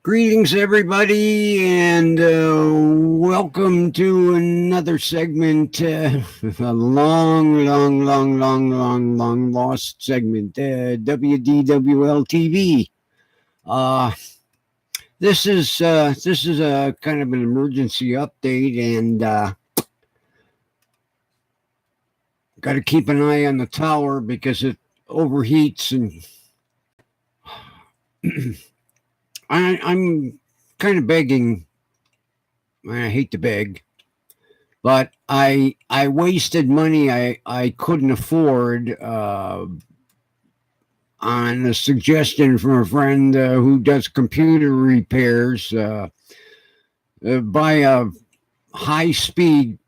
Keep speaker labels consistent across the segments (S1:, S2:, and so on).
S1: Greetings, everybody, and welcome to another segment, a long lost segment, WDWL TV. This is a kind of an emergency update, and got to keep an eye on the tower because it overheats and. I'm kind of begging. I hate to beg, but I wasted money I couldn't afford on a suggestion from a friend who does computer repairs. Buy a high-speed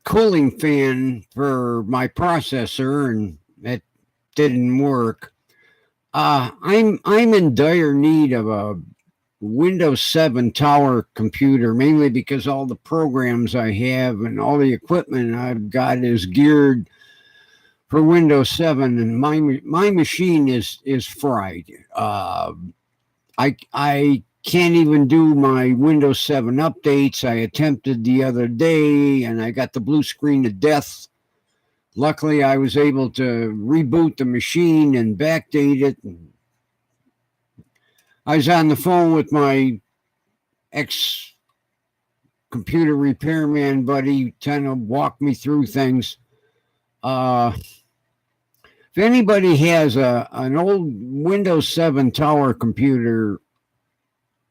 S1: cooling fan for my processor, and it didn't work. I'm in dire need of a Windows 7 tower computer, mainly because all the programs I have and all the equipment I've got is geared for Windows 7, and my machine is fried. I can't even do my Windows 7 updates. I attempted the other day, and I got the blue screen of death. Luckily, I was able to reboot the machine and backdate it. I was on the phone with my ex-computer repairman buddy trying to walk me through things. If anybody has an old Windows 7 tower computer,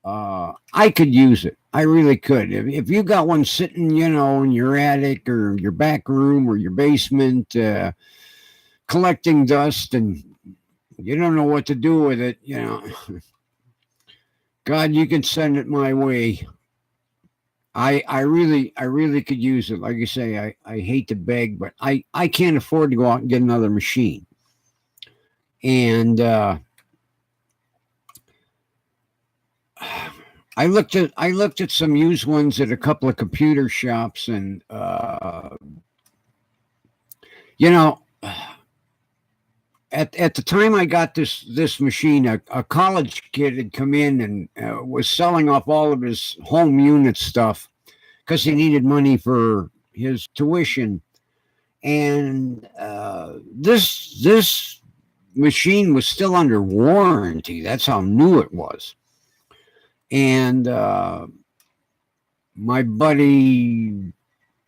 S1: I could use it. I really could. If you got one sitting, in your attic or your back room or your basement, collecting dust, and you don't know what to do with it, God, you can send it my way. I really could use it. Like I say, I hate to beg, but I can't afford to go out and get another machine. And I looked at some used ones at a couple of computer shops, and At the time I got this machine, a college kid had come in and was selling off all of his home unit stuff because he needed money for his tuition. And this machine was still under warranty. That's how new it was. And my buddy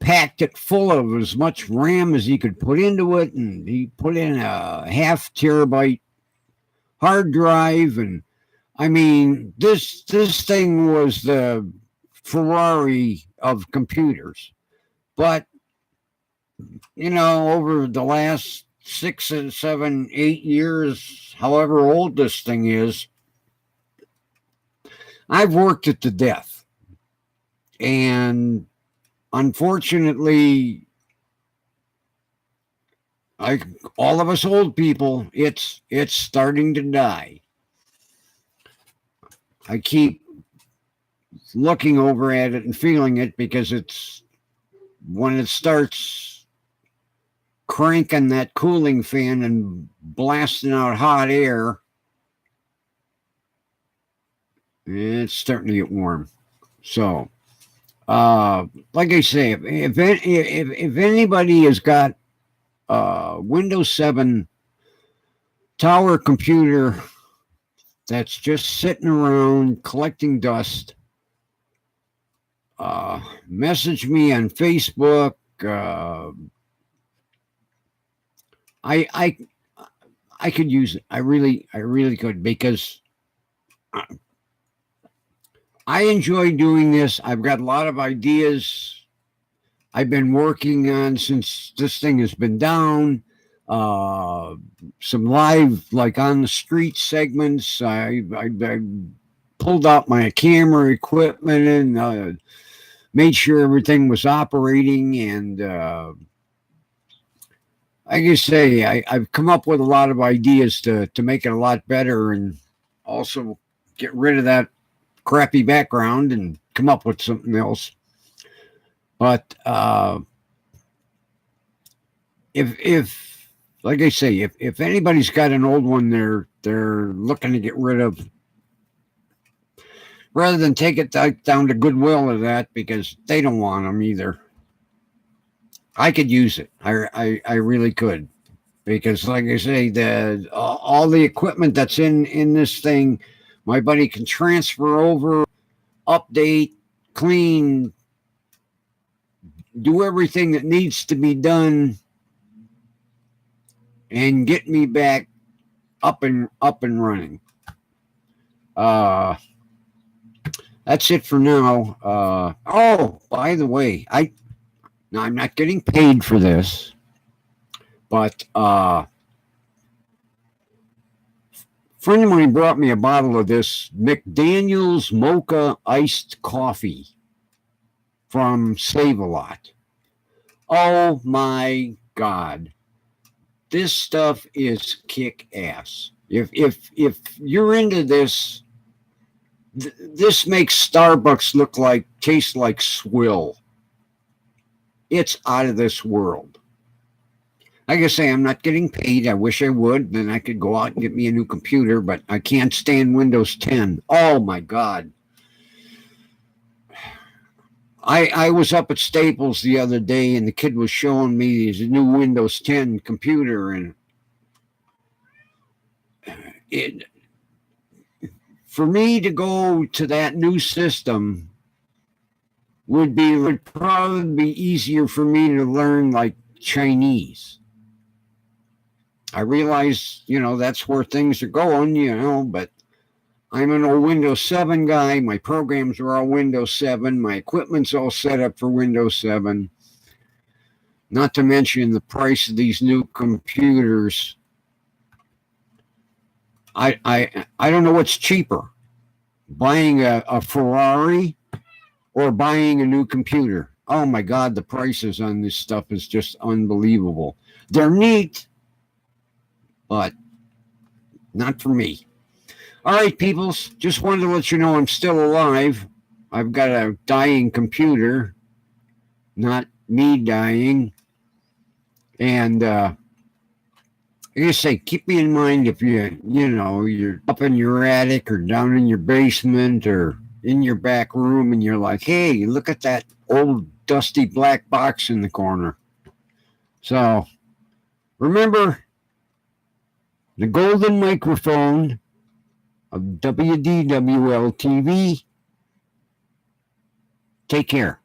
S1: packed it full of as much RAM as he could put into it, and he put in a 0.5 terabyte hard drive. And I mean, this thing was the Ferrari of computers. But over the last 6 and 7, 8 years, however old this thing is, I've worked it to death. And unfortunately, like all of us old people, it's starting to die. I keep looking over at it and feeling it, because it's when it starts cranking that cooling fan and blasting out hot air, it's starting to get warm. So like I say, if anybody has got Windows 7 tower computer that's just sitting around collecting dust, message me on Facebook. I could use it. I really could, because I enjoy doing this. I've got a lot of ideas I've been working on since this thing has been down. Some live, like on the street segments. I pulled out my camera equipment and made sure everything was operating. And like I say, I've come up with a lot of ideas to make it a lot better, and also get rid of that crappy background and come up with something else. But if like I say, if anybody's got an old one they're looking to get rid of, rather than take it down to Goodwill or that, because they don't want them either. I could use it. I really could, because like I say, the all the equipment that's in this thing, my buddy can transfer over, update, clean, do everything that needs to be done, and get me back up and running. That's it for now. Oh, by the way, now I'm not getting paid for this, but a friend of mine brought me a bottle of this McDaniel's Mocha Iced Coffee from Save-A-Lot. Oh my God. This stuff is kick ass. If you're into this, this makes Starbucks taste like swill. It's out of this world. Like I say, I'm not getting paid. I wish I would. Then I could go out and get me a new computer, but I can't stand Windows 10. Oh my God. I was up at Staples the other day, and the kid was showing me his new Windows 10 computer, and for me to go to that new system would probably be easier for me to learn like Chinese. I realize, that's where things are going, but I'm an old Windows 7 guy. My programs are all Windows 7. My equipment's all set up for Windows 7. Not to mention the price of these new computers. I don't know what's cheaper, buying a Ferrari or buying a new computer. Oh my God, the prices on this stuff is just unbelievable. They're neat, but not for me. All right, peoples, just wanted to let you know I'm still alive. I've got a dying computer, not me dying. And like I say, keep me in mind if you're up in your attic or down in your basement or in your back room, and you're like, hey, look at that old dusty black box in the corner. So remember the golden microphone of WDWL TV. Take care.